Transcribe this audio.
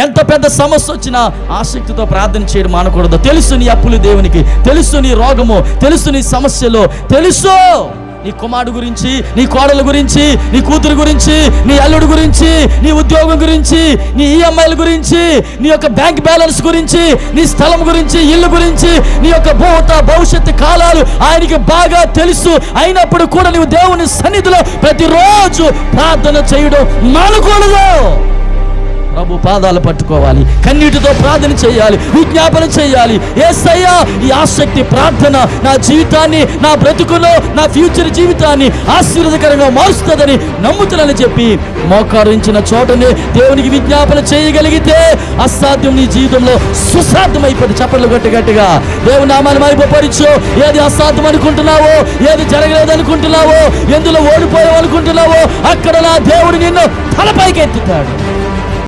ఎంత పెద్ద సమస్య వచ్చినా ఆసక్తితో ప్రార్థన చేయడం మానకూడదు. తెలుసు నీ అప్పులు దేవునికి, తెలుసు నీ రోగము, తెలుసు నీ సమస్యలు, తెలుసు నీ కుమారుడు గురించి, నీ కోడల గురించి, నీ కూతురు గురించి, నీ అల్లుడు గురించి, నీ ఉద్యోగం గురించి, నీ ఈఎంఐల గురించి, నీ యొక్క బ్యాంక్ బ్యాలెన్స్ గురించి, నీ స్థలం గురించి, ఇల్లు గురించి, నీ యొక్క భవిష్యత్తు కాలాలు ఆయనకి బాగా తెలుసు. అయినప్పుడు కూడా నీవు దేవుని సన్నిధిలో ప్రతిరోజు ప్రార్థన చేయడం మానకూడదు. ప్రభు పాదాలు పట్టుకోవాలి, కన్నీటితో ప్రార్థన చేయాలి, విజ్ఞాపన చేయాలి. యేసయ్యా, ఈ ఆసక్తి ప్రార్థన నా జీవితాన్ని, నా బ్రతుకును, నా ఫ్యూచర్ జీవితాన్ని ఆశీర్వాదకరంగా మారుస్తుందని నమ్ముతానని చెప్పి మోకారించిన చోటనే దేవునికి విజ్ఞాపన చేయగలిగితే అసాధ్యం నీ జీవితంలో సుసాధ్యం అయిపోతుంది. చప్పట్లు గట్టిగా దేవుని నామాన్ని మహిమపరచు. ఏది అసాధ్యం అనుకుంటున్నావో, ఏది జరగలేదు అనుకుంటున్నావో, ఎందులో ఓడిపోయావు అనుకుంటున్నావో, అక్కడ నా దేవుడు నిన్ను తలపైకి ఎత్తుతాడు.